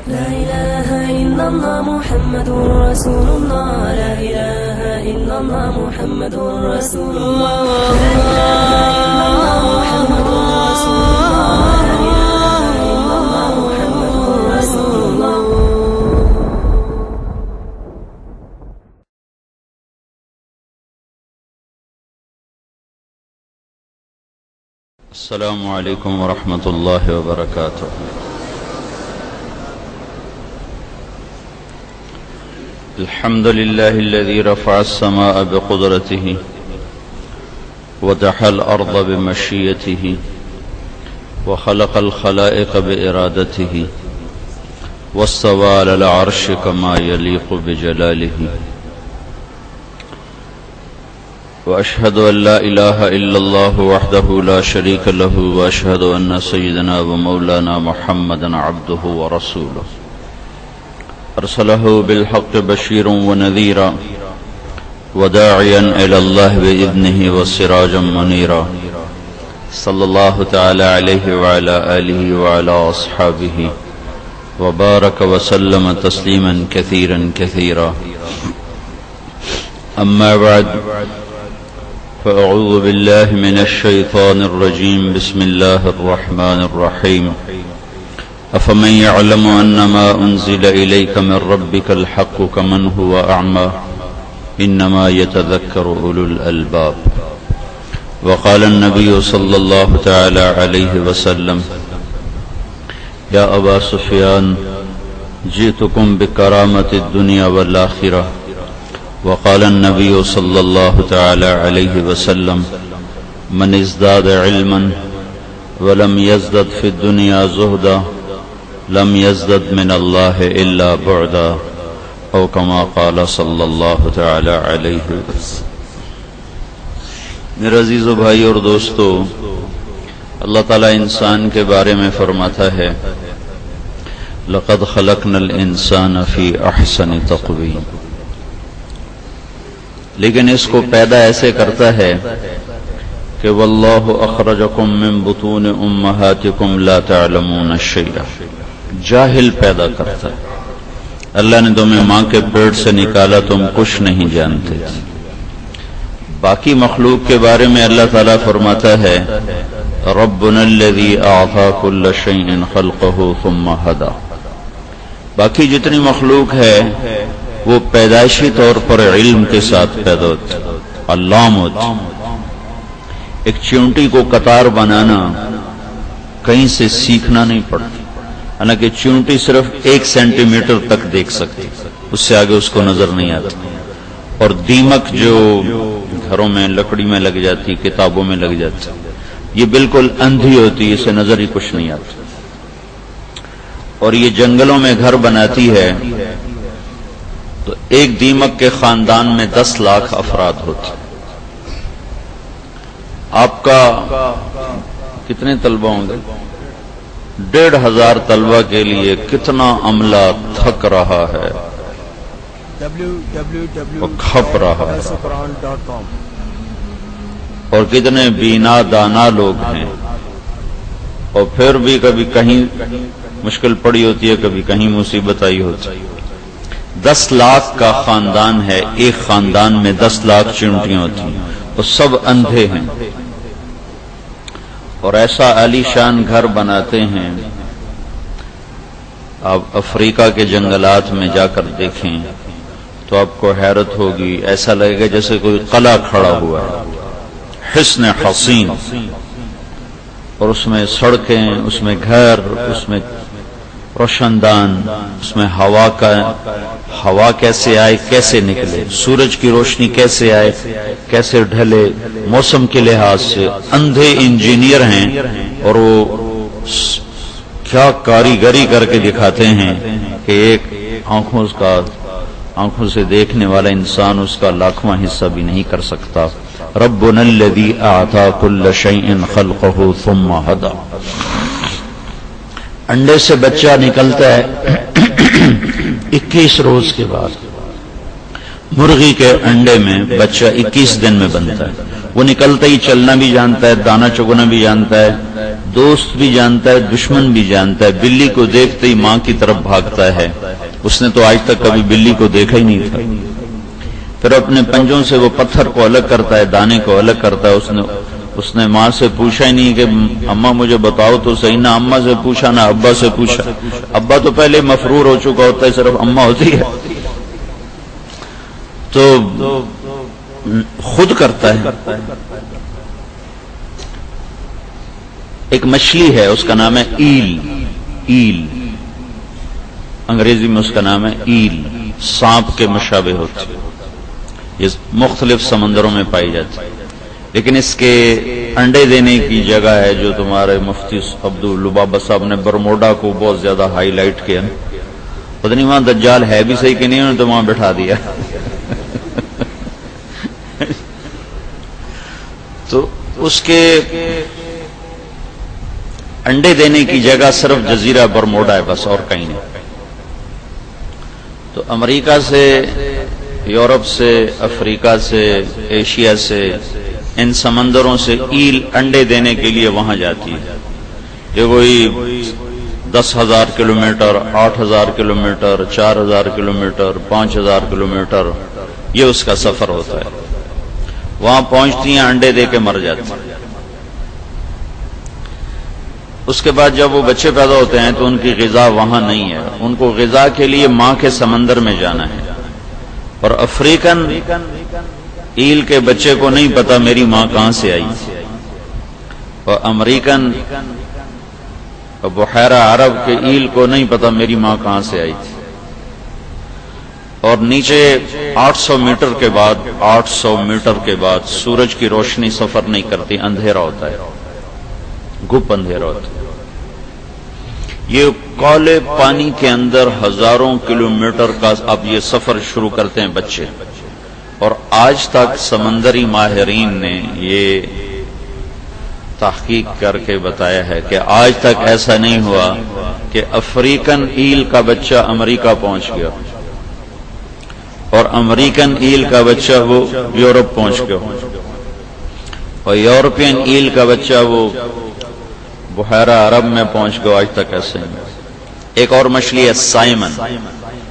لا إله إلا الله محمد رسول الله. لا إله إلا الله محمد رسول الله. لا إله إلا الله محمد رسول الله. لا إله إلا الله محمد رسول الله. السلام علیکم ورحمۃ اللہ وبرکاتہ. الحمد لله الذي رفع السماء بقدرته ودحى الأرض بمشيته وخلق الخلائق بإرادته واستوى على العرش كما يليق بجلاله. وأشهد أن لا إله إلا الله وحده لا شريك له وأشهد أن سيدنا ومولانا محمدا عبده ورسوله أرسله بالحق بشيرا ونذيرا وداعيا إلى الله بإذنه وسراجا منيرا. صلى الله تعالى عليه وعلى آله وعلى أصحابه وبارك وسلم تسليما كثيرا كثيرا. أما بعد فأعوذ بالله من الشيطان الرجيم. بسم الله الرحمن الرحيم. أفمن يعلم أنما أنزل إليك من ربك الحق كمن هو أعمى إنما يتذكر أولو الألباب. وقال النبي صلى الله تعالى عليه وسلم يا أبا سفيان جئتكم بكرامة الدنيا والآخرة. وقال النبي صلى الله تعالى عليه وسلم من ازداد علما ولم يزدد في الدنيا زهدا لم يزدد من الله إلا بعدا او كما قال صلى الله تعالى عليه وسلم. میرے عزیزو بھائی اور دوستو، اللہ تعالیٰ انسان کے بارے میں فرماتا ہے لقد خلقنا الانسان في احسن تقویم. لیکن اس کو پیدا ایسے کرتا ہے کہ واللہ اخرجکم من بطون امہاتکم لا تعلمون شیئا. جاہل پیدا کرتا ہے. اللہ نے تمہیں ماں کے پیٹ سے نکالا، تم کچھ نہیں جانتے. باقی مخلوق کے بارے میں اللہ تعالیٰ فرماتا ہے ربنا الذی اعطى كل شیء خلقه ثم هدى. باقی جتنی مخلوق ہے وہ پیدائشی طور پر علم کے ساتھ پیدا ہوتی. علام ہوتی. ایک چیونٹی کو قطار بنانا کہیں سے سیکھنا نہیں پڑتا، حالانکہ چیونٹی صرف 1 سینٹی میٹر تک دیکھ سکتی، اس سے آگے اس کو نظر نہیں آتی. اور دیمک جو گھروں میں لکڑی میں لگ جاتی، کتابوں میں لگ جاتی، یہ بالکل اندھی ہوتی، اسے نظر ہی کچھ نہیں آتی. اور یہ جنگلوں میں گھر بناتی ہے تو ایک دیمک کے خاندان میں 10 لاکھ افراد ہوتے. آپ کا کتنے طلبہ ہوں گے؟ 1500 طلبہ کے لیے کتنا عملہ تھک رہا ہے، کھپ رہا ہے. اور کتنے بینا دانا لوگ ہیں، اور پھر بھی کبھی کہیں مشکل پڑی ہوتی ہے، کبھی کہیں مصیبت آئی ہوتی ہے. 10 لاکھ کا خاندان ہے، ایک خاندان میں 10 لاکھ چیونٹیاں ہوتی ہیں، اور سب اندھے ہیں. اور ایسا عالی شان گھر بناتے ہیں. آپ افریقہ کے جنگلات میں جا کر دیکھیں تو آپ کو حیرت ہوگی، ایسا لگے گا جیسے کوئی قلعہ کھڑا ہوا ہے، حصن حصین. اور اس میں سڑکیں، اس میں گھر، اس میں روشن دان، اس میں ہوا کیسے آئے کیسے نکلے، سورج کی روشنی کیسے آئے کیسے ڈھلے، موسم کے لحاظ سے. اندھے انجینئر ہیں اور وہ کیا کاریگری کر کے دکھاتے ہیں کہ ایک آنکھوں سے دیکھنے والا انسان اس کا 1,00,000واں حصہ بھی نہیں کر سکتا. ربنا الذی اعطى كل شیء خلقه ثم هدى. انڈے سے بچہ نکلتا ہے 21 روز کے بعد. مرغی کے انڈے میں بچہ 21 دن میں بنتا ہے. وہ نکلتا ہی چلنا بھی جانتا ہے، دانا چگنا بھی جانتا ہے، دوست بھی جانتا ہے دشمن بھی جانتا ہے، بلی کو دیکھتے ہی ماں کی طرف بھاگتا ہے، اس نے تو آج تک کبھی بلی کو دیکھا ہی نہیں تھا، پھر اپنے پنجوں سے وہ پتھر کو الگ کرتا ہے، دانے کو الگ کرتا ہے، اس نے ماں سے پوچھا ہی نہیں کہ اماں مجھے بتاؤ تو صحیح، نہ اماں سے پوچھا نہ ابا سے پوچھا، ابا تو پہلے مفرور ہو چکا ہوتا ہے، صرف اماں ہوتی ہے تو خود کرتا ہے۔ ایک مچھلی ہے اس کا نام ہے ایل، انگریزی میں اس کا نام ہے ایل، سانپ کے مشابہ ہوتی ہے، یہ مختلف سمندروں میں پائی جاتی ہے، لیکن اس کے انڈے دینے کی جگہ ہے جو تمہارے مفتی عبداللبابہ صاحب نے برموڈا کو بہت زیادہ ہائی لائٹ کیا، پتہ نہیں وہاں دجال ہے بھی صحیح کہ نہیں، انہوں نے تو وہاں بٹھا دیا تو اس کے انڈے دینے کی جگہ صرف جزیرہ برموڈا ہے بس، اور کہیں نہیں۔ تو امریکہ سے، یورپ سے، افریقہ سے، ایشیا سے، ان سمندروں سے ایل انڈے دینے کے لیے وہاں جاتی ہے، یہ کوئی 10,000 کلومیٹر، 8,000 کلومیٹر، 4,000 کلومیٹر، 5,000 کلومیٹر، یہ اس کا سفر ہوتا ہے، وہاں پہنچتی ہیں، انڈے دے کے مر جاتی ہیں۔ اس کے بعد جب وہ بچے پیدا ہوتے ہیں تو ان کی غذا وہاں نہیں ہے، ان کو غذا کے لیے ماں کے سمندر میں جانا ہے، اور افریقن ایل کے بچے کو نہیں پتا میری ماں کہاں سے آئی، اور امریکن بحیرہ عرب کے ایل کو نہیں پتا میری ماں کہاں سے آئی تھی، اور نیچے 800 میٹر کے بعد سورج کی روشنی سفر نہیں کرتی، اندھیرا ہوتا ہے، گھپ اندھیرا ہوتا ہے، یہ کالے پانی کے اندر ہزاروں کلومیٹر کا اب یہ سفر شروع کرتے ہیں بچے، اور آج تک سمندری ماہرین نے یہ تحقیق کر کے بتایا ہے کہ آج تک ایسا نہیں ہوا کہ افریقن ایل کا بچہ امریکہ پہنچ گیا اور امریکن ایل کا بچہ وہ یورپ پہنچ گیا اور یورپین ایل کا بچہ وہ بحیرہ عرب میں پہنچ گیا، آج تک ایسے نہیں۔ ایک اور مچھلی ہے سائمن،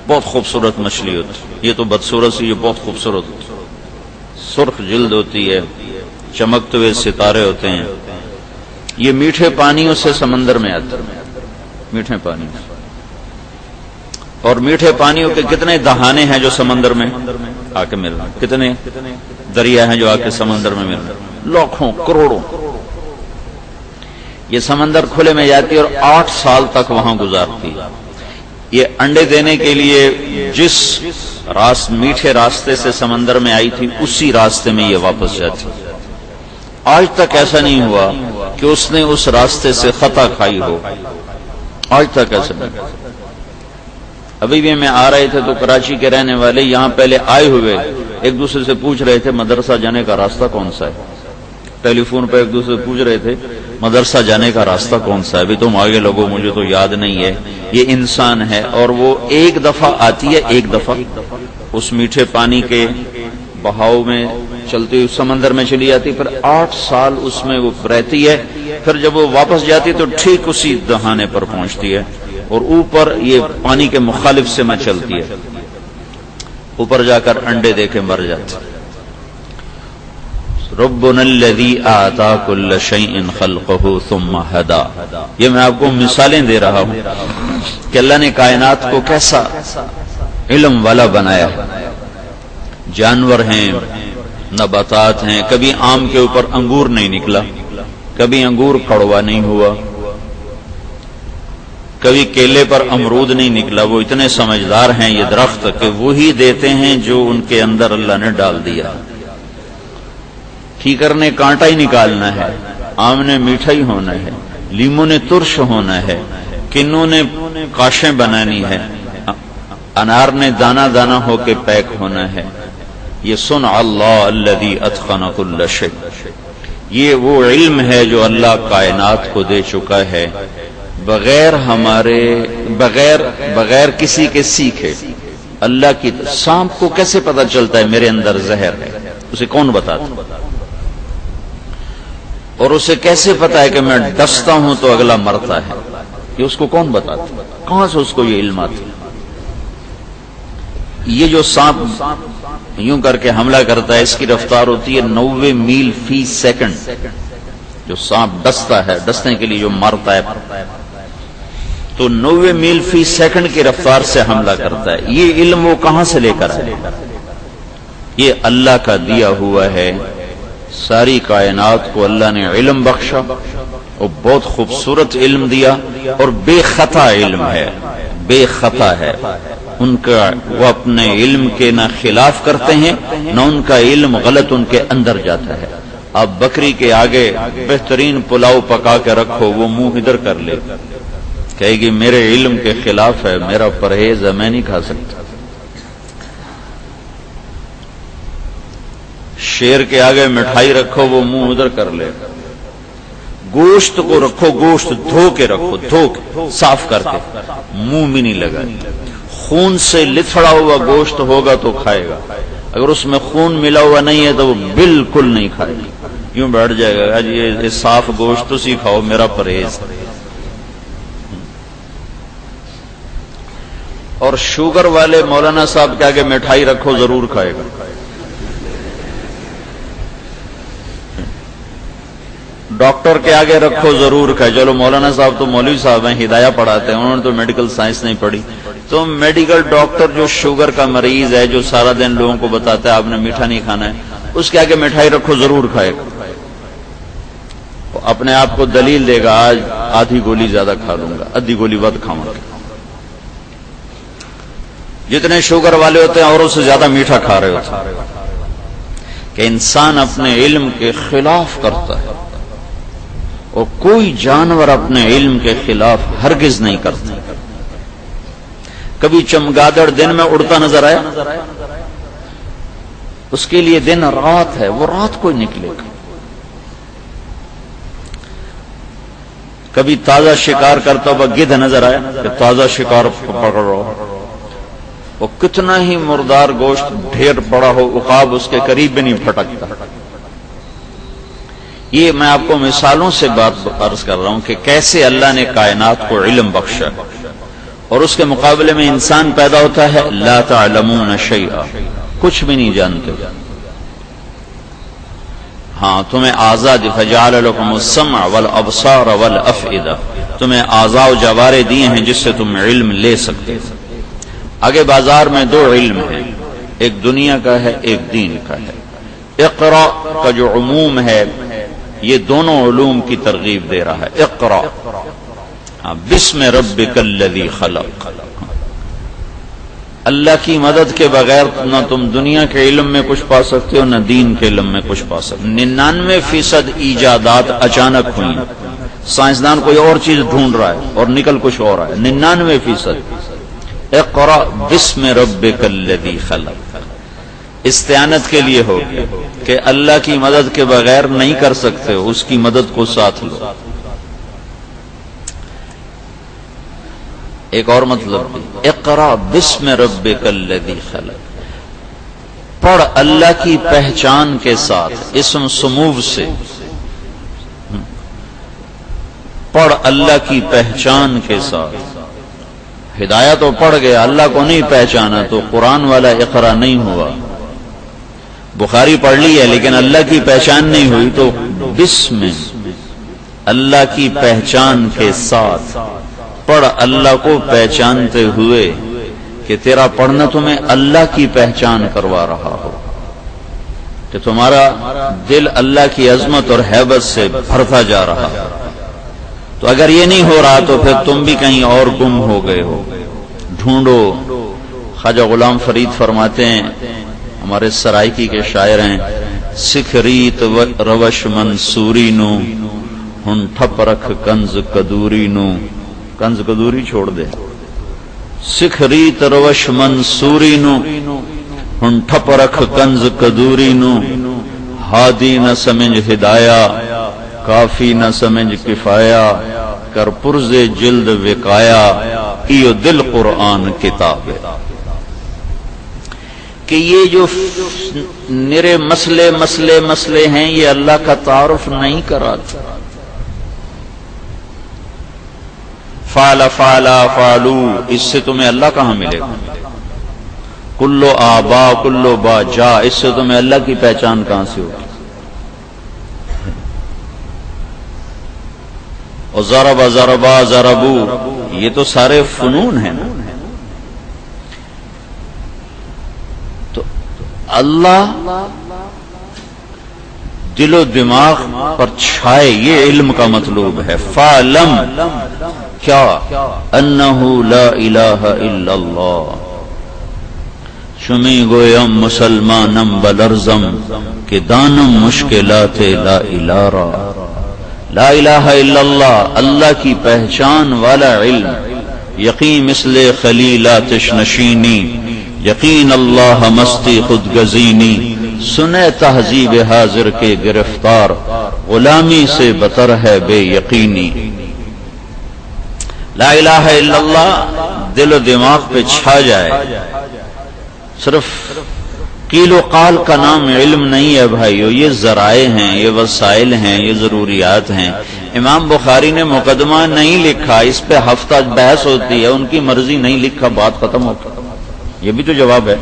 بہت خوبصورت مچھلی ہوتی، یہ تو بدصورت سی، یہ بہت خوبصورت ہوتی، سرخ جلد ہوتی ہے، چمکتے ہوئے ستارے ہوتے ہیں، یہ میٹھے پانیوں سے سمندر میں آتے ہیں، میٹھے پانی، اور میٹھے پانیوں کے کتنے دہانے ہیں جو سمندر میں آ کے مل رہے ہیں، کتنے دریا ہیں جو آ کے سمندر میں مل رہے ہیں، لاکھوں کروڑوں۔ یہ سمندر کھلے میں جاتی ہے اور 8 سال تک وہاں گزارتی ہے، یہ انڈے دینے کے لیے جس میٹھے راستے سے سمندر میں آئی تھی اسی راستے میں یہ واپس جاتی، آج تک ایسا نہیں ہوا کہ اس نے اس راستے سے خطا کھائی ہو، آج تک ایسا نہیں۔ ابھی بھی میں آ رہے تھے تو کراچی کے رہنے والے یہاں پہلے آئے ہوئے ایک دوسرے سے پوچھ رہے تھے مدرسہ جانے کا راستہ کون سا ہے، ٹیلی فون پہ ایک دوسرے سے پوچھ رہے تھے مدرسہ جانے کا راستہ کون سا ہے، ابھی تم آگے لوگو مجھے تو یاد نہیں ہے۔ یہ انسان ہے اور وہ ایک دفعہ آتی ہے، ایک دفعہ اس میٹھے پانی کے بہاؤ میں چلتی ہوئی سمندر میں چلی جاتی، پھر 8 سال اس میں وہ رہتی ہے، پھر جب وہ واپس جاتی تو ٹھیک اسی دہانے پر پہنچتی ہے، اور اوپر یہ پانی کے مخالف سے میں چلتی ہے، اوپر جا کر انڈے دے کے مر جاتی۔ ربنا الذی اعطى كل شيء خلقه ثم هدى، یہ میں آپ کو مثالیں دے رہا ہوں کہ اللہ نے کائنات کو کیسا علم والا بنایا، جانور ہیں، نباتات ہیں، کبھی آم کے اوپر انگور نہیں نکلا، کبھی انگور کڑوا نہیں ہوا، کبھی کیلے پر امرود نہیں نکلا، وہ اتنے سمجھدار ہیں یہ درخت کہ وہی دیتے ہیں جو ان کے اندر اللہ نے ڈال دیا۔ کیکر نے کانٹا ہی نکالنا ہے، آم نے میٹھا ہی ہونا ہے، لیمو نے ترش ہونا ہے، کنوں نے کاشیں بنانی ہے، انار نے دانا دانا ہو کے پیک ہونا ہے۔ یہ صنع اللہ الذی اتقن کل شیء، یہ وہ علم ہے جو اللہ کائنات کو دے چکا ہے بغیر کسی کے سیکھے۔ اللہ کی سانپ کو کیسے پتا چلتا ہے میرے اندر زہر ہے، اسے کون بتاتا؟ اور اسے کیسے پتا ہے کہ میں ڈستا ہوں تو اگلا مرتا ہے؟ یہ اس کو کون بتاتا؟ کہاں سے اس کو یہ علم آتا؟ یہ جو سانپ یوں کر کے حملہ کرتا ہے اس کی رفتار ہوتی ہے 90 میل فی سیکنڈ. جو سانپ ڈستا ہے، ڈسنے کے لیے جو مارتا ہے تو 90 میل فی سیکنڈ کی رفتار سے حملہ کرتا ہے. یہ علم وہ کہاں سے لے کر آئے؟ یہ اللہ کا دیا ہوا ہے. ساری کائنات کو اللہ نے علم بخشا اور بہت خوبصورت علم دیا اور بے خطا علم ہے، بے خطا ہے. ان کا وہ اپنے علم کے نہ خلاف کرتے ہیں نہ ان کا علم غلط ان کے اندر جاتا ہے. آپ بکری کے آگے بہترین پلاؤ پکا کے رکھو، وہ منہ ادھر کر لے، کہے گی میرے علم کے خلاف ہے، میرا پرہیز ہے، میں نہیں کھا سکتا. شیر کے آگے مٹھائی رکھو، وہ منہ ادھر کر لے. گوشت کو رکھو، گوشت دھو کے رکھو، دھو کے صاف کر کے، منہ میں نہیں لگا. خون سے لتھڑا ہوا گوشت ہوگا تو کھائے گا، اگر اس میں خون ملا ہوا نہیں ہے تو وہ بالکل نہیں کھائے گا. یوں بیٹھ جائے گا آج یہ صاف گوشت تو سی کھاؤ، میرا پرہیز. اور شوگر والے مولانا صاحب کے آگے مٹھائی رکھو ضرور کھائے گا. ڈاکٹر کے آگے رکھو ضرور کھائے. چلو مولانا صاحب تو مولوی صاحب ہیں، ہدایہ پڑھاتے ہیں، انہوں نے تو میڈیکل سائنس نہیں پڑھی. تو میڈیکل ڈاکٹر جو شوگر کا مریض ہے، جو سارا دن لوگوں کو بتاتا ہے آپ نے میٹھا نہیں کھانا ہے، اس کے آگے مٹھائی رکھو ضرور کھائے گا. اپنے آپ کو دلیل دے گا آج آدھی گولی زیادہ کھا لوں گا، آدھی گولی ود کھاؤں گا. جتنے شوگر والے ہوتے ہیں اوروں سے زیادہ میٹھا کھا رہے ہوتے ہیں. کہ انسان اپنے علم کے خلاف کرتا ہے اور کوئی جانور اپنے علم کے خلاف ہرگز نہیں کرتا. کبھی چمگادڑ دن میں اڑتا نظر آیا؟ اس کے لیے دن رات ہے، وہ رات کو نکلے گا. کبھی تازہ شکار کرتا ہوا گدھ نظر آیا کہ تازہ شکار پکڑ رہا ہو؟ وہ کتنا ہی مردار گوشت ڈھیر پڑا ہو، عقاب اس کے قریب بھی نہیں پھٹکتا. یہ میں آپ کو مثالوں سے بات عرض کر رہا ہوں کہ کیسے اللہ نے کائنات کو علم بخشا اور اس کے مقابلے میں انسان پیدا ہوتا ہے لا تعلمون شیئا، کچھ بھی نہیں جانتے. ہاں تمہیں آزاد فجعل لکم السمع والابصار والافئدہ، تمہیں اعضاء و جوارے دیے ہیں جس سے تم علم لے سکتے. آگے بازار میں دو علم ہیں، ایک دنیا کا ہے ایک دین کا ہے. اقرا کا جو عموم ہے یہ دونوں علوم کی ترغیب دے رہا ہے. اقرا بسم ربک الذی خلق. اللہ کی مدد کے بغیر نہ تم دنیا کے علم میں کچھ پا سکتے ہو نہ دین کے علم میں کچھ پا سکتے. 99% ایجادات اچانک ہوئی. سائنسدان کوئی اور چیز ڈھونڈ رہا ہے اور نکل کچھ اور ہے. 99%. اقرا بسم ربک الذی خلق استعانت کے لیے ہو کہ اللہ کی مدد کے بغیر نہیں کر سکتے، اس کی مدد کو ساتھ لو. ایک اور مطلب اقرا بسم ربک الذی خلق، پڑھ اللہ کی پہچان کے ساتھ، اسم سمو سے پڑھ اللہ کی پہچان کے ساتھ. ہدایت تو پڑھ گیا، اللہ کو نہیں پہچانا تو قرآن والا اقرا نہیں ہوا. بخاری پڑھ لی ہے لیکن اللہ کی پہچان نہیں ہوئی تو بسم اللہ کی پہچان کے ساتھ پڑھ، اللہ کو پہچانتے ہوئے کہ تیرا پڑھنا تمہیں اللہ کی پہچان کروا رہا ہو، کہ تمہارا دل اللہ کی عظمت اور ہیبت سے بھرتا جا رہا. تو اگر یہ نہیں ہو رہا تو پھر تم بھی کہیں اور گم ہو گئے ہو، ڈھونڈو. خواجہ غلام فرید فرماتے ہیں، ہمارے سرائکی کے شاعر ہیں، سکھ ریت روش منصوری نو ہن ٹھپ رکھ کنز کدوری نو. کنز کدوری چھوڑ دے. سکھ ریت روش منصوری نو ہن ٹھپ رکھ کنز کدوری نو. ہادی نہ سمجھ ہدایا کافی نہ سمجھ کفایا، کر پرز جلد وکایا ایو دل قرآن کتاب. کہ یہ جو نرے مسئلے ہیں یہ اللہ کا تعارف نہیں کراتا. فعل فعلو، اس سے تمہیں اللہ کہاں ملے گا؟ کلو آبا کلو با جا، اس سے تمہیں اللہ کی پہچان کہاں سے ہوگی؟ اور ضربا ضربو، یہ تو سارے فنون ہیں نا. تو اللہ دل و دماغ پر چھائے، یہ علم کا مطلوب ہے. فَعْلَمْ، کیا؟ انہو لا الہ الا اللہ، شمی گویم مسلمانم بلرزم کہ دانم مشکلات لا الہ. لا الہ الا اللہ، اللہ کی پہچان والا علم. یقین مثل خلیلاتش نشینی، یقین اللہ مستی خود گزینی. سنے تہذیب حاضر کے گرفتار، غلامی سے بتر ہے بے یقینی. لا الہ الا اللہ دل و دماغ پہ چھا جائے. صرف قیل و قال کا نام علم نہیں ہے بھائیو، یہ ذرائع ہیں، یہ وسائل ہیں، یہ ضروریات ہیں. امام بخاری نے مقدمہ نہیں لکھا، اس پہ ہفتہ بحث ہوتی ہے، ان کی مرضی نہیں لکھا، بات ختم ہوتا. یہ بھی تو جواب ہے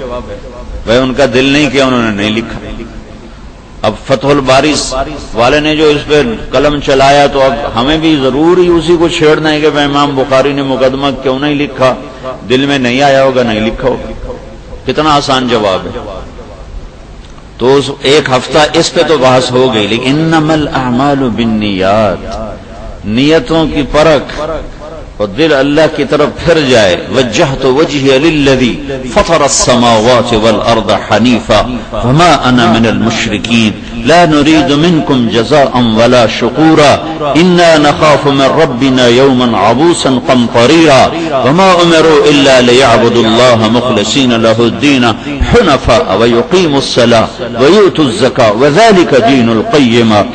بھائی، ان کا دل نہیں کیا، انہوں نے نہیں لکھا. اب فتح الباری والے نے جو اس پہ قلم چلایا تو اب ہمیں بھی ضروری اسی کو چھیڑنا ہے کہ بھائی امام بخاری نے مقدمہ کیوں نہیں لکھا؟ دل میں نہیں آیا ہوگا، نہیں لکھا ہوگا. کتنا آسان جواب ہے. تو ایک ہفتہ اس پہ تو بحث ہو گئی، لیکن انما الاعمال بالنیات، نیتوں کی پرکھ اور دل اللہ کی طرف پھر جائے. وجہت وجہی للذی فطر السماوات والارض حنیفا وما انا من المشرکین لا نريد منكم جزاء ولا شكورا انا نخاف من ربنا يوما عبوسا قمطريرا وما امروا الا ليعبدوا الله مخلصين له الدين حنفاء ويقيموا الصلاة ويؤتوا الزكاة وذلك دين القيمة.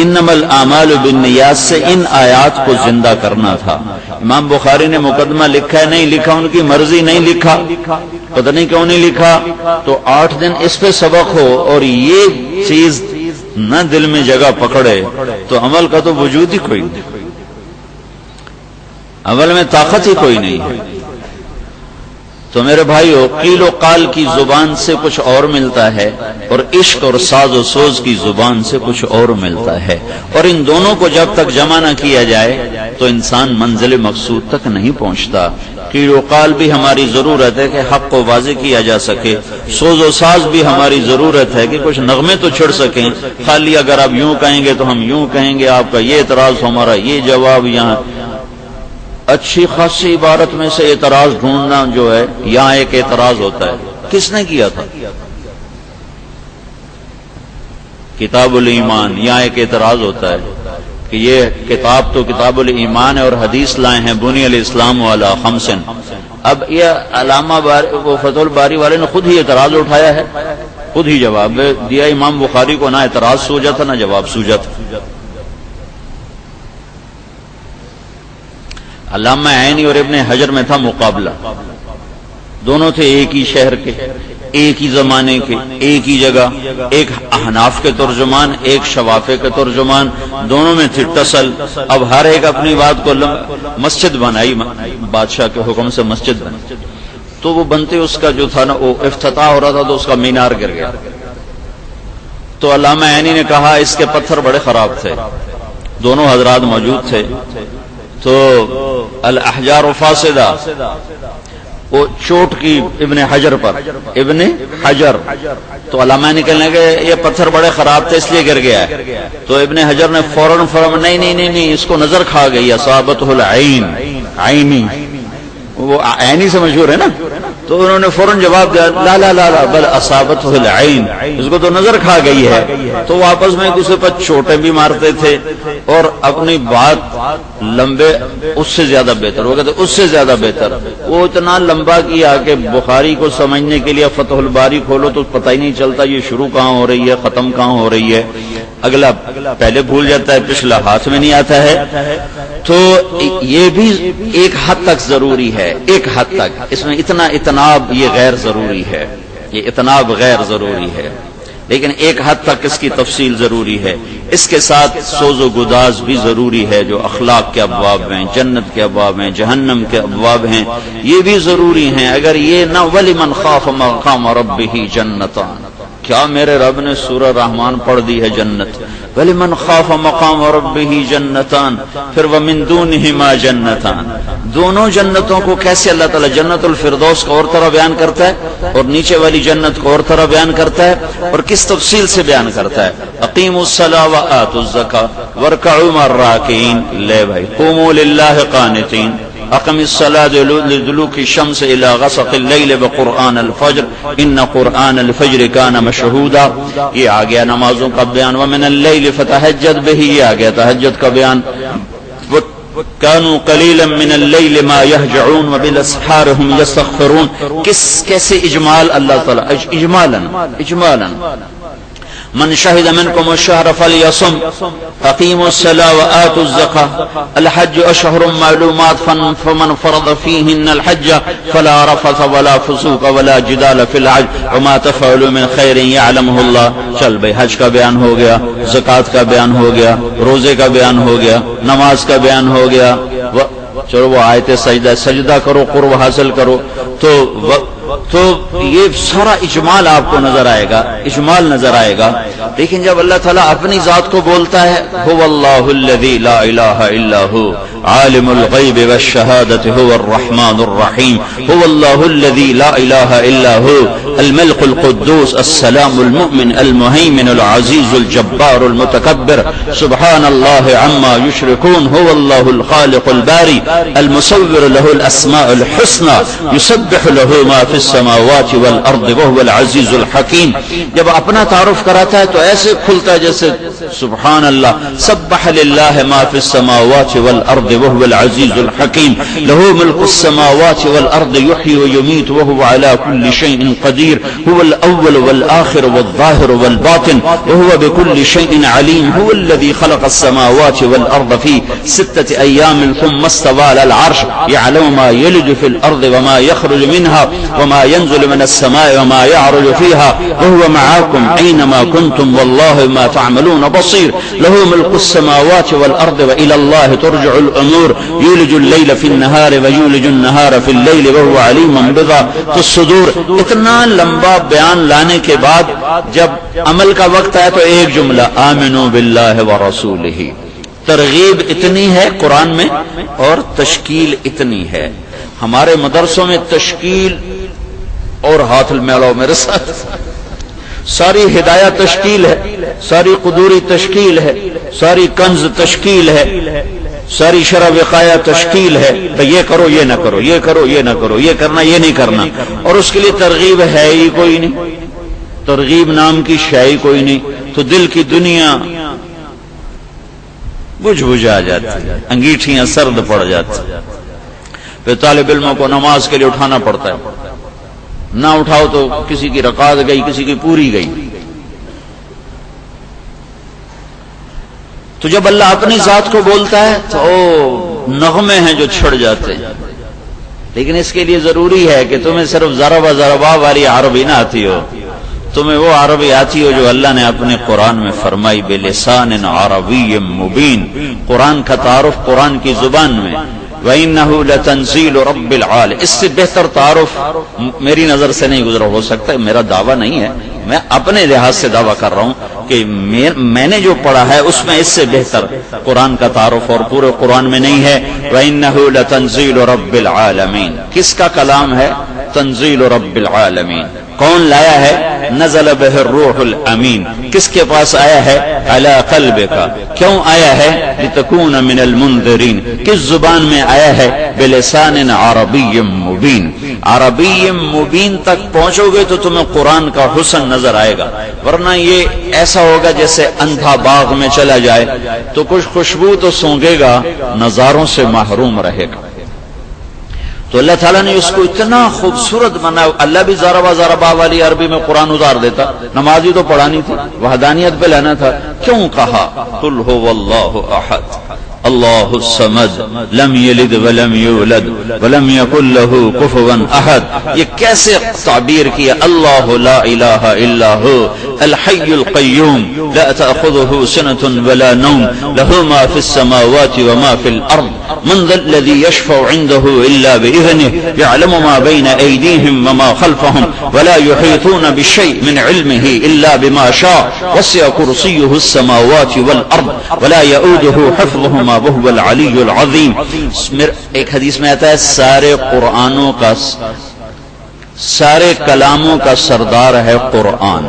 انما الاعمال بالنیات سے ان آیات کو زندہ کرنا تھا. امام بخاری نے مقدمہ لکھا ہے، نہیں لکھا، ان کی مرضی نہیں لکھا. پتہ نہیں کیوں نہیں لکھا. تو 8 دن اس پہ سبق ہو اور یہ چیز نہ دل میں جگہ پکڑے تو عمل کا تو وجود ہی کوئی نہیں، عمل میں طاقت ہی کوئی نہیں ہے. تو میرے بھائیو، قیل و قال کی زبان سے کچھ اور ملتا ہے اور عشق اور ساز و سوز کی زبان سے کچھ اور ملتا ہے. اور ان دونوں کو جب تک جمع نہ کیا جائے تو انسان منزل مقصود تک نہیں پہنچتا. قیل و قال بھی ہماری ضرورت ہے کہ حق کو واضح کیا جا سکے، سوز و ساز بھی ہماری ضرورت ہے کہ کچھ نغمے تو چھڑ سکیں. خالی اگر آپ یوں کہیں گے تو ہم یوں کہیں گے، آپ کا یہ اعتراض ہمارا یہ جواب. یہاں اچھی خاصی عبارت میں سے اعتراض ڈھونڈنا جو ہے، یہاں ایک اعتراض ہوتا ہے. کس نے کیا تھا؟ کتاب الایمان. یہاں ایک اعتراض ہوتا ہے کہ یہ کتاب تو کتاب الایمان ہے اور حدیث لائے ہیں بنی الاسلام والا خمسن. اب یہ علامہ فتح الباری والے نے خود ہی اعتراض اٹھایا ہے، خود ہی جواب دیا. امام بخاری کو نہ اعتراض سوجا تھا نہ جواب سوجا تھا. علامہ عینی اور ابن حجر میں تھا مقابلہ. دونوں تھے ایک ہی شہر کے، ایک ہی زمانے کے، ایک ہی جگہ. ایک احناف کے ترجمان، ایک شوافے کے ترجمان، دونوں میں تھی ٹسل. اب ہر ایک اپنی بات کو مسجد بنائی، بادشاہ کے حکم سے مسجد بنائی. تو وہ بنتے اس کا جو تھا نا، وہ افتتاح ہو رہا تھا تو اس کا مینار گر گیا. تو علامہ عینی نے کہا اس کے پتھر بڑے خراب تھے. دونوں حضرات موجود تھے. تو الاحجار فاسدہ، وہ چوٹ کی ابن حجر پر، ابن حجر. تو علامہ نکلنے کے یہ پتھر بڑے خراب تھے اس لیے گر گیا ہے. تو ابن حجر نے فوراً نہیں نہیں نہیں نہیں، اس کو نظر کھا گئی. اصابتہ العین، عینی، وہ عینی سے مشہور ہے نا. تو انہوں نے فوراً جواب دیا لا لا لا لا بل اصابتہ العین، اس کو تو نظر کھا گئی ہے. تو وہ آپس میں ایک دوسرے پر چوٹیں بھی مارتے تھے اور اپنی بات لمبے اس سے زیادہ بہتر، وہ کہتے اس سے زیادہ بہتر. وہ اتنا لمبا کیا کہ بخاری کو سمجھنے کے لیے فتح الباری کھولو تو پتہ ہی نہیں چلتا یہ شروع کہاں ہو رہی ہے ختم کہاں ہو رہی ہے. اگلا پہلے بھول جاتا ہے، پچھلا ہاتھ میں نہیں آتا ہے. تو یہ بھی ایک حد تک ضروری ہے، ایک حد تک. اس میں اتنا اتناب یہ غیر ضروری ہے. یہ اتناب غیر ضروری ہے، لیکن ایک حد تک اس کی تفصیل ضروری ہے۔ اس کے ساتھ سوز و گداز بھی ضروری ہے، جو اخلاق کے ابواب ہیں، جنت کے ابواب ہیں، جہنم کے ابواب ہیں، یہ بھی ضروری ہیں۔ اگر یہ نہ وَلِمَنْ خَافَ مَقَامَ رَبِّهِ جَنَّتَانِ، کیا میرے رب نے سورہ رحمان پڑھ دی ہے جنت، وَلِمَنْ خَافَ مَقَامَ رَبِّهِ جَنَّتَانِ، پھر وَمِن دُونِهِمَا جَنَّتَانِ، دونوں جنتوں کو کیسے اللہ تعالیٰ جنت الفردوس کو اور طرح بیان کرتا ہے اور نیچے والی جنت کو اور طرح بیان کرتا ہے، اور کس تفصیل سے بیان کرتا ہے؟ اقیموا الصلاۃ وآتوا الزکاۃ وارکعوا مع الراکعین، لے بھائی قوموا للہ قانتین، اقم الصلاۃ لدلوک الشمس الى غسق اللیل وقرآن الفجر ان قرآن الفجر کان مشہودا، یہ آ گیا نمازوں کا بیان۔ ومن اللیل فتہجد بہ، یہ آ گیا تہجد کا بیان۔ كانوا قليلا من الليل ما يهجعون وبالاسحار هم يستغفرون، کیسے اجمال اللہ تعالیٰ، اجمالا من شهد منكم الشهر فليصم اقيموا الصلاة وآتوا الزكاة الحج أشهر معلومات فمن فرض فيهن الحج فلا رفث ولا فسوق ولا جدال في الحج وما تفعلوا من خير يعلمه الله۔ چل بھائی، حج کا بیان ہو گیا، زکوٰۃ کا بیان ہو گیا، روزے کا بیان ہو گیا، نماز کا بیان ہو گیا، چلو وہ آیت سجدہ کرو، قرب حاصل کرو، تو یہ سارا اجمال آپ کو نظر آئے گا، اجمال نظر آئے گا۔ لیکن جب اللہ تعالیٰ اپنی ذات کو بولتا ہے، هو اللہ الذی لا الہ الا هو عالم الغیب والشہادۃ هو الرحمن الرحیم، هو اللہ الذی لا الہ الا هو الملك القدوس السلام المؤمن المهيمن العزيز الجبار المتكبر سبحان الله عما يشركون، هو الله الخالق الباري المصور له الأسماء الحسنى يسبح له ما في السماوات والأرض وهو العزيز الحكيم۔ جب اپنا تعارف کراتا ہے تو ایسے کھلتا ہے جیسے سبحان اللہ، سبح للہ ما في السماوات والأرض وهو العزيز الحكيم، له ملك السماوات والأرض يحيي ويميت وهو على كل شيء قدير، هو الأول والآخر والظاهر والباطن وهو بكل شيء عليم، هو الذي خلق السماوات والأرض في 6 أيام ثم استوى على العرش يعلم ما يلج في الأرض وما يخرج منها وما ينزل من السماء وما يعرج فيها وهو معاكم أينما كنتم والله ما تعملون بصير، له ملك السماوات والأرض وإلى الله ترجع الأمور، يولج الليل في النهار ويولج النهار في الليل وهو عليم بذات الصدور۔ اتنا لمبا بیان لانے کے بعد جب عمل کا وقت آیا تو ایک جملہ آمنوا باللہ ورسولہ۔ ترغیب اتنی ہے قرآن میں اور تشکیل اتنی ہے۔ ہمارے مدرسوں میں تشکیل اور ہاتھ ملاؤ میرے ساتھ، ساری ہدایہ تشکیل ہے، ساری قدوری تشکیل ہے، ساری کنز تشکیل ہے، ساری شرع وقایہ تشکیل ہے، تو یہ کرو یہ نہ کرو، یہ کرو یہ نہ کرو، یہ کرنا یہ نہیں کرنا، اور اس کے لیے ترغیب ہے ہی کوئی نہیں، ترغیب نام کی شے کوئی نہیں، تو دل کی دنیا بجھ آ جاتی، انگیٹھیاں سرد پڑ جاتی، پھر طالب علموں کو نماز کے لیے اٹھانا پڑتا ہے، نہ اٹھاؤ تو کسی کی رکعت گئی، کسی کی پوری گئی۔ تو جب اللہ اپنی ذات کو بولتا ہے تو نغمے ہیں جو چھڑ جاتے ہیں، لیکن اس کے لیے ضروری ہے کہ تمہیں صرف ضربا والی عربی نہ آتی ہو، تمہیں وہ عربی آتی ہو جو اللہ نے اپنے قرآن میں فرمائی، بلسان عربی مبین، قرآن کا تعارف قرآن کی زبان میں، وَإِنَّهُ لَتَنزِيلُ رَبِّ الْعَالَمِينَ۔ اس سے بہتر تعارف میری نظر سے نہیں گزرا، ہو سکتا ہے میرا دعویٰ نہیں ہے، میں اپنے لحاظ سے دعویٰ کر رہا ہوں کہ میں نے جو پڑھا ہے اس میں اس سے بہتر قرآن کا تعارف اور پورے قرآن میں نہیں ہے۔ وَإِنَّهُ لَتَنزِيلُ رَبِّ الْعَالَمِينَ، کس کا کلام ہے؟ تنزیل رب العالمین۔ کون لایا ہے؟ نزل بہ الروح الامین، کس کے پاس آیا ہے؟ علی قلبک، کیوں آیا ہے؟ لتکون من المنذرین، کس زبان میں آیا ہے؟ بلسان عربی مبین، عربی مبین تک پہنچو گے تو تمہیں قرآن کا حسن نظر آئے گا، ورنہ یہ ایسا ہوگا جیسے اندھا باغ میں چلا جائے تو کچھ خوشبو تو سونگے گا، نظاروں سے محروم رہے گا۔ تو اللہ تعالیٰ نے اس کو اتنا خوبصورت بنا، اللہ بھی ضربا والی عربی میں قرآن اتار دیتا، نمازی تو پڑھانی تھی، وحدانیت پہ لانا تھا، کیوں کہا قل هو اللہ احد، اللہ الصمد لم یلد ولم یولد ولم یکن له کفوا احد. یہ کیسے تعبیر کیا؟ اللہ لا الہ الا هو الحی القیوم لا تأخذه سنة ولا نوم له ما في السماوات وما في الارض من ذا الذي يشفع عنده الا باذنه يعلم ما بين ايديهم وما خلفهم ولا يحيطون بشيء من علمه الا بما شاء وسع كرسيه السماوات والارض ولا يؤوده حفظهما وهو العلی العظیم. ایک حدیث میں آتا ہے سارے قرآنوں کا، سارے کلاموں کا سردار ہے قرآن.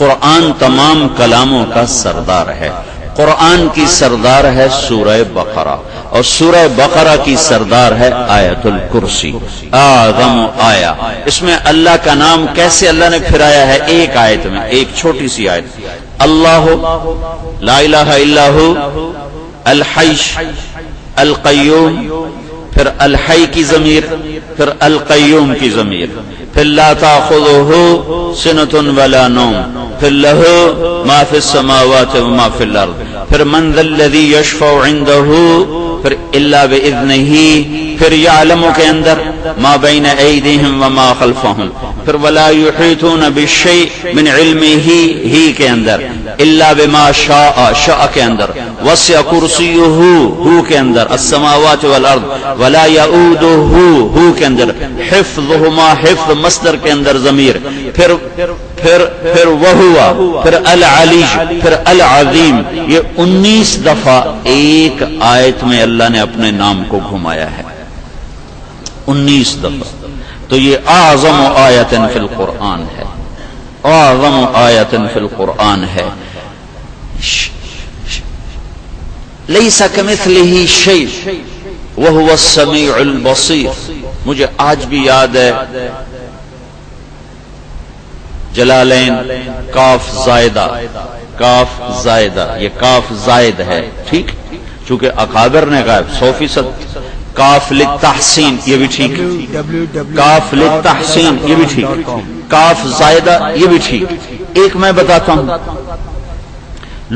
قرآن تمام کلاموں کا سردار ہے. قرآن کی سردار ہے سورہ بقرہ، اور سورہ بقرہ کی سردار ہے آیت الکرسی، اعظم آیا. اس میں اللہ کا نام کیسے اللہ نے پھرایا ہے؟ ایک آیت میں، ایک چھوٹی سی آیت. اللہ لا الہ الا ہو الحی القیوم، پھر الحی کی ضمیر، پھر القیوم کی ضمیر، پھر لا تأخذہ سنۃ ولا نوم، پھر لہ ما فی السماوات وما فی الارض، پھر من ذا الذی یشفع عندہ، پھر الا باذنہ، پھر یعلم کے اندر ما بین ایدیہم وما خلفہم، پھر ولا یحیطون بالشیء من علمہ ہی کے اندر الا بما شاء، شاء کے اندر، وسع کرسیہ ہو کے اندر، السماوات والارض، ولا یؤودہ ہو کے اندر، حفظہما، حفظ مصدر کے اندر ضمیر، پھر وہوا، پھر العلی، پھر العظیم. یہ 19 دفعہ ایک آیت میں اللہ نے اپنے نام کو گھمایا ہے، 19 دفعہ. تو یہ اعظم آیت فی القرآن ہے، اعظم آیت فی القرآن ہے. لیس کمثلہ شیء وہو السمیع البصیر. مجھے آج بھی یاد ہے جلالین کاف زائدہ، کاف زائدہ، یہ کاف زائد ہے، ٹھیک، چونکہ اکابر نے کہا 100%. کاف للتحسین، یہ بھی ٹھیک، کاف للتحسین، یہ بھی ٹھیک، کاف زائدہ، یہ بھی ٹھیک. ایک میں بتاتا ہوں،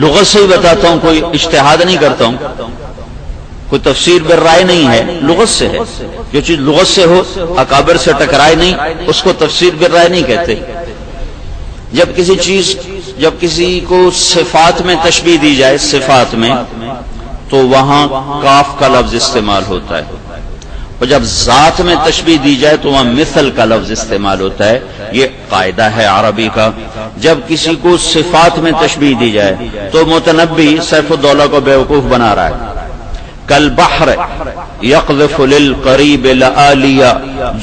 لغت سے ہی بتاتا ہوں، کوئی اجتہاد نہیں کرتا ہوں، کوئی تفسیر بالرائے نہیں ہے، لغت سے ہے. جو چیز لغت سے ہو، اکابر سے ٹکرائے نہیں، اس کو تفسیر بالرائے نہیں کہتے. جب کسی کو صفات میں تشبیہ دی جائے، صفات میں، تو وہاں کاف کا لفظ استعمال ہوتا ہے، اور جب ذات میں تشبیہ دی جائے تو وہاں مثل کا لفظ استعمال ہوتا ہے. یہ قاعدہ ہے عربی کا. جب کسی کو صفات میں تشبیہ دی جائے تو متنبی سیف الدولہ کو بیوقوف بنا رہا ہے. کالبحر یقذف للقریب لآلیا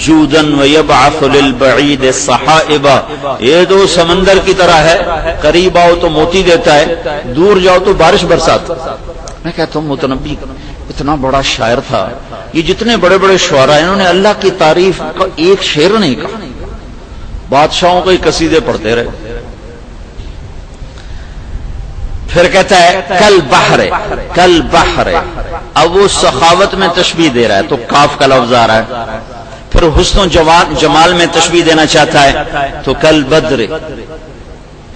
جودا ویبعث للبعید صحائبا. یہ تو سمندر کی طرح ہے، قریب آؤ تو موتی دیتا ہے، دور جاؤ تو بارش برساتا. میں کہتا ہوں متنبی اتنا بڑا شاعر تھا، یہ جتنے بڑے بڑے شعراء انہوں نے اللہ کی تعریف کا ایک شعر نہیں کہا، بادشاہوں کے قصیدے پڑھتے رہے. پھر کہتا ہے کل بحر، کل بحر. اب وہ سخاوت میں تشبیہ دے رہا ہے تو کاف کا لفظ آ رہا ہے. پھر حسن و جمال میں تشبیہ دینا چاہتا ہے تو کل بدر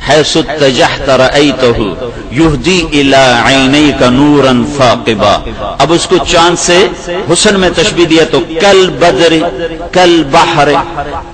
حیث اتجہت رأیتہ یہدی الی عینیک نورا ثاقبا. اب اس کو چاند سے حسن میں تشبیہ دیا تو کل بدر، کل بحر.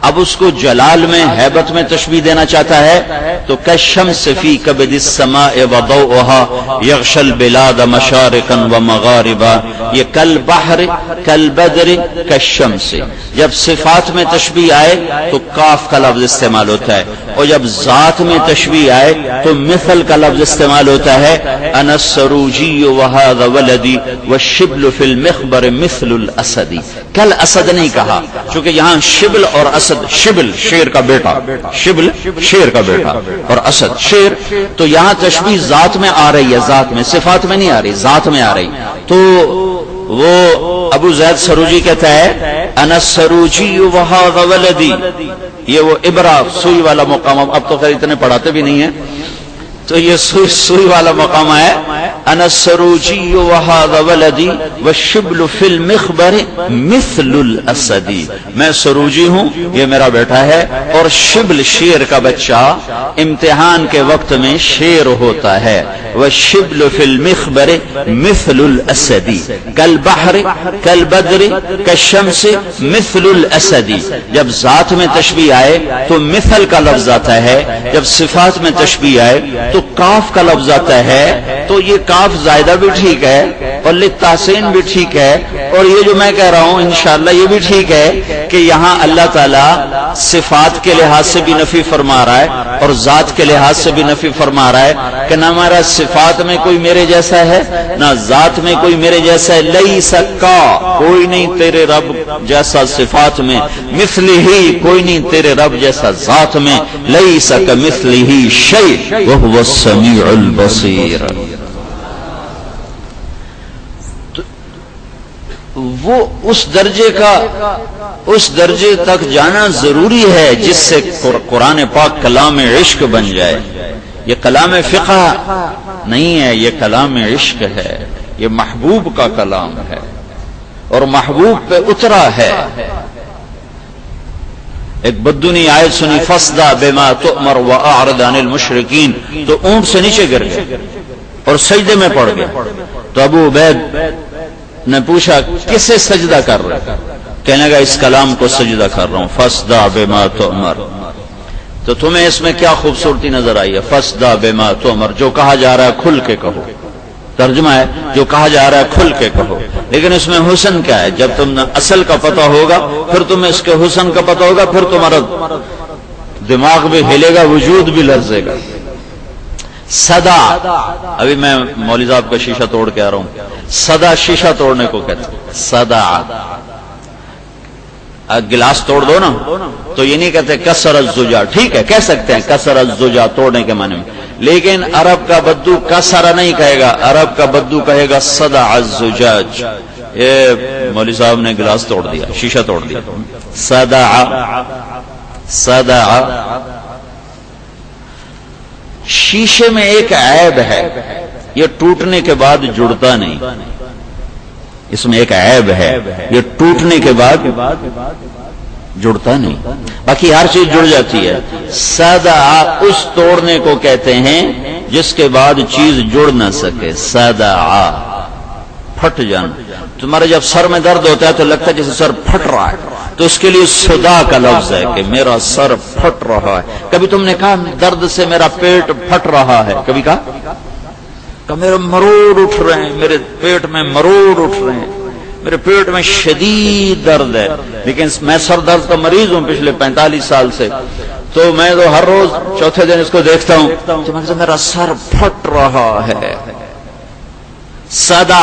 اب اس کو جلال میں، ہیبت میں تشبیہ دینا چاہتا ہے تو کالشمس فی کبد السماء وضوءها یغشی البلاد مشارقا ومغاربا. یہ کل بحر، کل بدر، کالشمس. جب صفات میں تشبیہ آئے تو کاف کا لفظ استعمال ہوتا ہے، اور جب ذات میں تشبیہ آئے تو مثل کا لفظ استعمال ہوتا ہے. انا السروجی وهذا ولدی والشبل فی المخبر مثل الاسد. کل اسد نہیں کہا چونکہ یہاں شبل اور اسد، شبل شیر کا بیٹا، شبل شیر کا بیٹا، اور اسد شیر. تو یہاں تشبیہ ذات میں آ رہی ہے، ذات میں، صفات میں نہیں آ رہی، ذات میں آ رہی. تو وہ ابو زید سروجی کہتا ہے انا السروجی وهذا ولدی. یہ وہ ابرا سوئی والا مقام، اب تو خیر اتنے پڑھاتے بھی نہیں ہیں. تو یہ سوئی والا مقام ہے، انا السروجی وہذا ولدی والشبل فی المخبر مثل الاسدی، میں سروجی ہوں، یہ میرا بیٹا ہے، اور شبل شیر کا بچہ امتحان کے وقت میں شیر ہوتا ہے، والشبل فی المخبر مثل الاسدی کالبحر کالبدر کالشمس مثل الاسدی۔ جب ذات میں تشبیہ آئے تو مثل کا لفظ آتا ہے، جب صفات میں تشبیہ آئے تو کاف کا لفظ آتا ہے، تو یہ کاف زائدہ بھی ٹھیک ہے اور للتحسین بھی ٹھیک ہے، اور یہ جو میں کہہ رہا ہوں انشاءاللہ یہ بھی ٹھیک ہے کہ یہاں اللہ تعالیٰ صفات کے لحاظ سے بھی نفی فرما رہا ہے اور ذات کے لحاظ سے بھی نفی فرما رہا ہے کہ نہ ہمارا صفات میں کوئی میرے جیسا ہے نہ ذات میں کوئی میرے جیسا ہے، لیس کا کوئی نہیں تیرے رب جیسا صفات میں، مثلہ کوئی نہیں تیرے رب جیسا ذات میں، لیس کمثلہ شیء وہو السمیع البصیر۔ وہ اس درجے تک جانا ضروری ہے جس سے قرآن پاک کلام عشق بن جائے۔ یہ کلام فقہ نہیں ہے، یہ کلام عشق ہے، یہ محبوب کا کلام ہے اور محبوب پہ اترا ہے۔ ایک بدنی آیت سنی، فَاصْدَعْ بِمَا تُؤْمَرْ وَأَعْرِضْ عَنِ الْمُشْرِكِينَ، تو اونٹ سے نیچے گر گئے اور سجدے میں پڑ گئے۔ تو ابو عبید نے پوچھا کس سے سجدہ کر رہے؟ کہنے لگا اس کلام کو سجدہ کر رہا ہوں، فَاصْدَعْ بِمَا تُؤْمَرْ۔ تو تمہیں اس میں کیا خوبصورتی نظر آئی ہے؟ فَاصْدَعْ بِمَا تُؤْمَرْ، جو کہا جا رہا ہے کھل کے کہو، ترجمہ ہے جو کہا جا رہا ہے کھل کے کہو۔ لیکن اس میں حسن کیا ہے؟ جب تم اصل کا پتہ ہوگا پھر تمہیں اس کے حسن کا پتہ ہوگا، پھر تمہارا دماغ بھی ہلے گا، وجود بھی لرزے گا۔ صدا، ابھی میں مولوی صاحب کا شیشہ توڑ کے آ رہا ہوں، صدا شیشہ توڑنے کو کہتے ہیں، صدا۔ گلاس توڑ دو نا تو یہ نہیں کہتے کسر الزجاج، ٹھیک ہے کہہ سکتے ہیں کسر الزجاج توڑنے کے معنی میں، لیکن عرب کا بدو کسر نہیں کہے گا، عرب کا بدو کہے گا صدع الزجاج۔ یہ مولوی صاحب نے گلاس توڑ دیا، شیشہ توڑ دیا، صدع صدع۔ شیشے میں ایک عیب ہے، یہ ٹوٹنے کے بعد جڑتا نہیں، اس میں ایک عیب ہے، یہ ٹوٹنے کے بعد جڑتا نہیں، باقی ہر چیز جڑ جاتی ہے۔ صدع اس توڑنے کو کہتے ہیں جس کے بعد چیز جڑ نہ سکے، صدع پھٹ جانا۔ تمہارے جب سر میں درد ہوتا ہے تو لگتا ہے جیسے سر پھٹ رہا ہے، تو اس کے لیے صدا کا لفظ ہے کہ میرا سر پھٹ رہا ہے۔ کبھی تم نے کہا درد سے میرا پیٹ پھٹ رہا ہے؟ کبھی کہا میرے مروڑ اٹھ رہے ہیں، میرے پیٹ میں مروڑ اٹھ رہے ہیں، میرے پیٹ میں شدید درد ہے، لیکن میں سر درد کا مریض ہوں پچھلے 45 سال سے، تو میں تو ہر روز چوتھے دن اس کو دیکھتا ہوں تو میں کہتا میرا سر پھٹ رہا ہے۔ صدع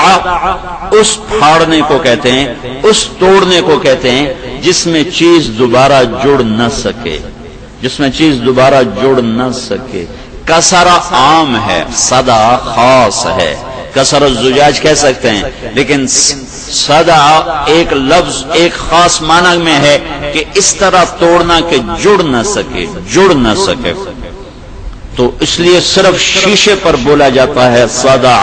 اس پھاڑنے کو کہتے ہیں، اس توڑنے کو کہتے ہیں جس میں چیز دوبارہ جڑ نہ سکے، جس میں چیز دوبارہ جڑ نہ سکے۔ کسرہ عام ہے، صدع خاص ہے، کسر الزجاج کہہ سکتے ہیں، لیکن صدع ایک لفظ ایک خاص معنی میں ہے کہ اس طرح توڑنا کہ جڑ نہ سکے، جڑ نہ سکے، تو اس لیے صرف شیشے پر بولا جاتا ہے صدع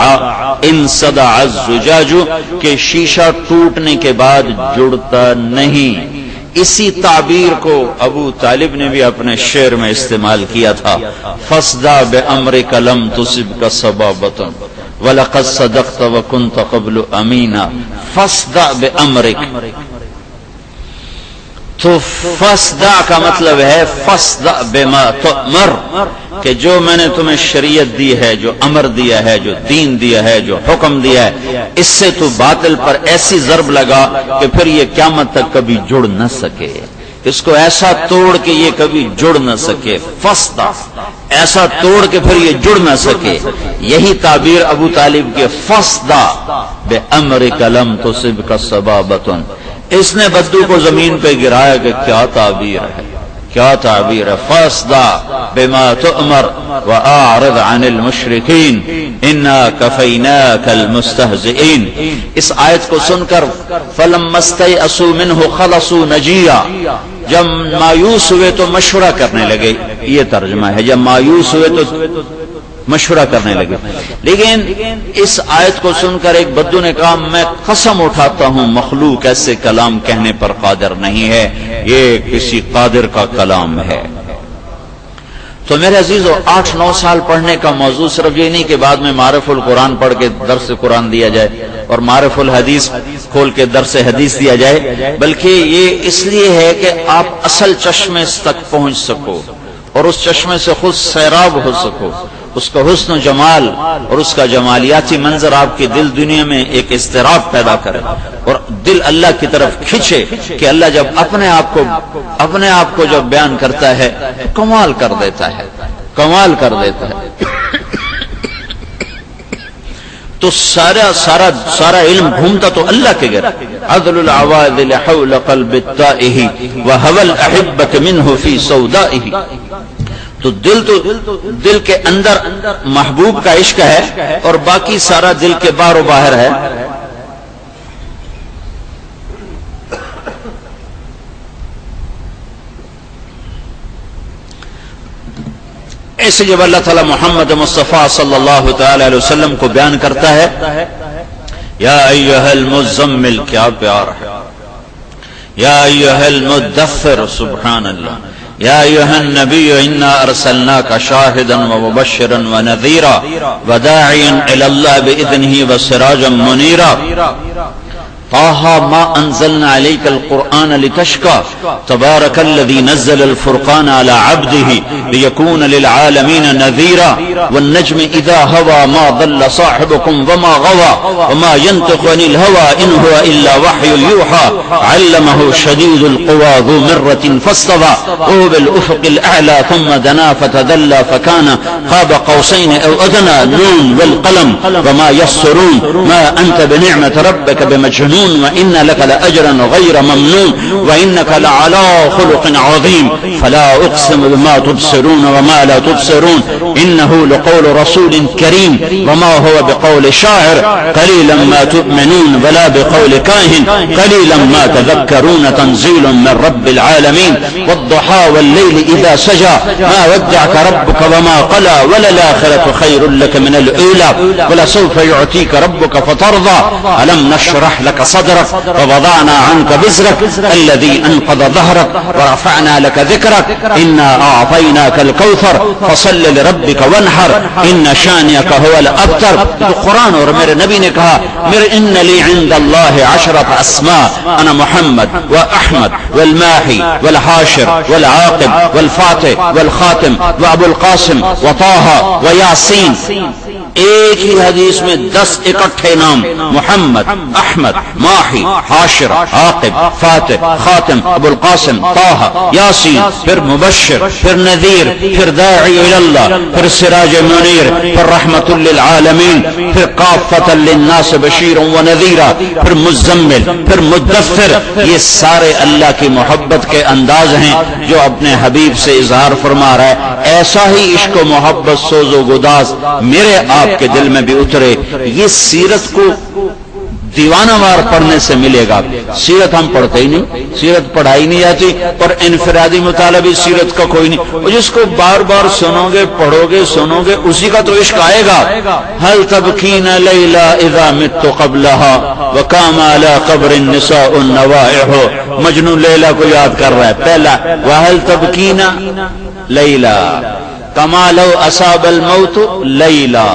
ان صدع الزجاج، کہ شیشہ ٹوٹنے کے بعد جڑتا نہیں۔ اسی تعبیر کو ابو طالب نے بھی اپنے شعر میں استعمال کیا تھا، فَاصْدَعْ بِأَمْرِكَ لَمْ تُصِبْكَ صَبَابَةٌ وَلَقَدْ صَدَقْتَ وَكُنْتَ قَبْلُ أَمِينًا۔ فَاصْدَعْ بِأَمْرِكَ، تو فَاصْدَعْ کا مطلب ہے فَاصْدَعْ بِمَا تُؤْمَرْ، کہ جو میں نے تمہیں شریعت دی ہے، جو امر دیا ہے، جو دین دیا ہے، جو حکم دیا ہے، اس سے تو باطل پر ایسی ضرب لگا کہ پھر یہ قیامت تک کبھی جڑ نہ سکے، اس کو ایسا توڑ کہ یہ کبھی جڑ نہ سکے، فَاصْدَعْ ایسا توڑ کہ پھر یہ جڑ نہ سکے۔ یہی تعبیر ابو طالب کے فَاصْدَعْ بِأَمْرِكَ لَمْ تُصِبْكَ صَبَابَةٌ، اس نے بدو کو زمین پہ گرایا کہ کیا تعبیر ہے، کیا تعبیر ہے، فَاصْدَعْ بِمَا تُؤْمَرْ وَأَعْرِضْ عَنِ الْمُشْرِكِينَ إِنَّا كَفَيْنَاكَ الْمُسْتَهْزِئِينَ۔ اس آیت کو سن کر فَلَمَّا اسْتَيْأَسُوا مِنْهُ خَلَصُوا نَجِيًّا، جب مایوس ہوئے تو مشورہ کرنے لگے، یہ ترجمہ ہے، جب مایوس ہوئے تو مشورہ کرنے لگے. لیکن اس آیت کو سن کر ایک بدو نے کہا میں قسم اٹھاتا ہوں مخلوق ایسے کلام کہنے پر قادر نہیں ہے، یہ کسی قادر کا کلام ہے. تو میرے عزیزو 8-9 سال پڑھنے کا موضوع صرف یہ نہیں کہ بعد میں معرف القرآن پڑھ کے درس قرآن دیا جائے اور معرف الحدیث کھول کے درس حدیث دیا جائے، بلکہ یہ اس لیے ہے کہ آپ اصل چشمے تک پہنچ سکو اور اس چشمے سے خود سیراب ہو سکو، اس کا حسن و جمال اور اس کا جمالیاتی منظر آپ کی دل دنیا میں ایک اضطراب پیدا کرے اور دل اللہ کی طرف کھینچے کہ اللہ جب اپنے آپ کو جب بیان کرتا ہے تو کمال کر دیتا ہے، کمال کر دیتا ہے. تو سارا علم گھومتا تو اللہ کے گھر. عدل العوادل حول قلب التائه وهوى الاحبة منه في سودائه. تو دل کے اندر محبوب کا عشق ہے اور باقی سارا دل کے باہر و باہر ہے. ایسے جب اللہ تعالی محمد مصطفیٰ صلی اللہ تعالی علیہ وسلم کو بیان کرتا ہے یا ایھا المزمل، کیا پیار ہے، یا ایھا المدثر، سبحان اللہ، یا ایھا النبی انا ارسلناک شاہدا ومبشرا ونذیرا وداعیا الی اللہ باذنہ وسراجا منیرا. طه ما انزلنا عليك القرآن لتشقى تبارك الذي نزل الفرقان على عبده ليكون للعالمين نذيرا. والنجم اذا هوى ما ضل صاحبكم وما غوى وما ينطق عن الهوى ان هو الا وحي يوحى علمه شديد القوى ذو مرة فاستوى وهو بالافق الاعلى ثم دنا فتدلى فكان قاب قوسين او ادنى. نون والقلم وما يسطرون ما انت بنعمة ربك بمجنون وإن لك لأجرا غير ممنون وإنك لعلى خلق عظيم. فلا أقسم بما تبصرون وما لا تبصرون إنه لقول رسول كريم وما هو بقول شاعر قليلا ما تؤمنون ولا بقول كاهن قليلا ما تذكرون تنزيل من رب العالمين. والضحى والليل إذا سجى ما ودعك ربك وما قلى وللآخرة خير لك من الأولى ولسوف يعطيك ربك فترضى. ألم نشرح لك صدرك ووضعنا عنك وزرك الذي انقض ظهرك ورفعنا لك ذكرك انا اعطيناك الكوثر فصل لربك وانحر ان شانئك هو الابتر. تو قرآن اور میرے نبی نے کہا میرے ان لی عند اللہ 10 اسماء انا محمد واحمد والماحی والحاشر والعاقب والفاتح والخاتم وابو القاسم وطه ویاسین. ایک ہی حدیث میں 10 اکٹھے نام محمد، احمد، ماحی، حاشر، عاقب، فاتح، خاتم، ابو القاسم، طه، یاسین، پھر مبشر، پھر نذیر، پھر داعی اللہ، پھر سراج منیر، پھر رحمت للعالمین، پھر کافۃ للناس بشیر و نذیرا، پھر مزمل، پھر مدثر. یہ سارے اللہ کی محبت کے انداز ہیں جو اپنے حبیب سے اظہار فرما رہا ہے. ایسا ہی عشق و محبت سوز و گداز میرے آپ کے دل میں بھی اترے. یہ سیرت کو دیوانہ وار پڑھنے سے ملے گا. سیرت ہم پڑھتے ہی نہیں، سیرت پڑھائی نہیں جاتی اور انفرادی مطالعہ بھی سیرت کا کوئی نہیں. اور جس کو بار بار سنو گے، پڑھو گے، سنو گے، اسی کا تو عشق آئے گا. هل تبکین لیلا اذا مت قبلها وقام على قبر النساء النوائح. مجنون لیلا کو یاد کر رہا ہے. پہلا وهل تبکین لیلا کما لو اصاب الموت لیلا.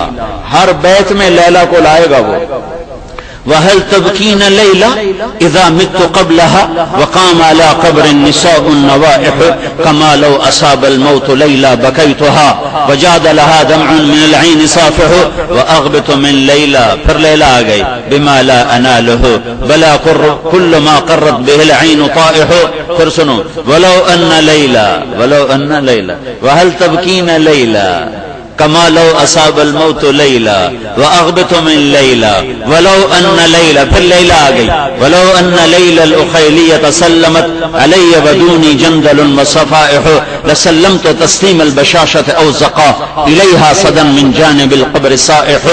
ہر بیت میں لیلا کو لائے گا وہ. وهل تبكين ليلى إذا مت قبلها وقام على قبر النساء النوائح كما لو أصاب الموت ليلى بكيتها وجاد لها دمع من العين صافح وأغبط من ليلى. پھر لیلا آ گئی بما لا أناله بلا كل ما قرت به العين طائح. پھر سنو ولو أن ليلى وهل تبكين ليلى كما لو أصاب الموت ليلى واغبط من لیلا ولو ان لیلا، پھر لیلا آ گئی، ولو ان لیلا الاخیلیۃ سلمت علی بدونی جندل وصفائح لسلمت تسلیم البشاشۃ او زقا الیہا صدا من جانب القبر صائح۔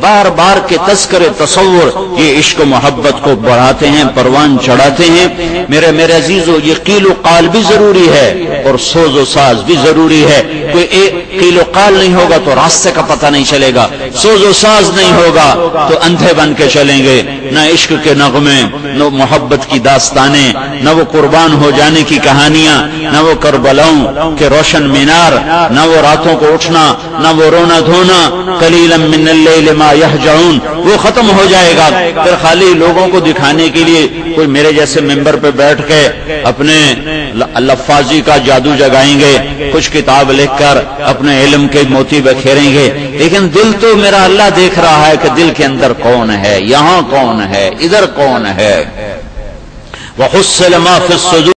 بار بار کے تذکر تصور یہ عشق و محبت کو بڑھاتے ہیں، پروان چڑھاتے ہیں۔ میرے عزیزو، یہ قیل و قال بھی ضروری ہے اور سوز و ساز بھی ضروری ہے۔ کوئی ایک قیل و قال نہیں ہوگا تو راستے کا پتہ نہیں چلے گا، سوز و ساز نہیں ہوگا تو اندھے بن کے چلیں گے۔ نہ عشق کے نغمے، نہ محبت کی داستانیں، نہ وہ قربان ہو جانے کی کہانیاں، نہ وہ کربلاؤں کے روشن مینار، نہ وہ راتوں کو اٹھنا، نہ وہ رونا دھونا۔ قلیلا من اللیل ما یہجعون، وہ ختم ہو جائے گا۔ پھر خالی لوگوں کو دکھانے کے لیے کوئی میرے جیسے ممبر پہ بیٹھ کے اپنے لفاظی کا جادو جگائیں گے، کچھ کتاب لکھ کر اپنے علم کے موتی بکھیریں گے، لیکن دل تو میرا اللہ دیکھ رہا ہے کہ دل کے اندر کون ہے، یہاں کون ہے، ادھر کون ہے۔ وحصل ما فی الصدور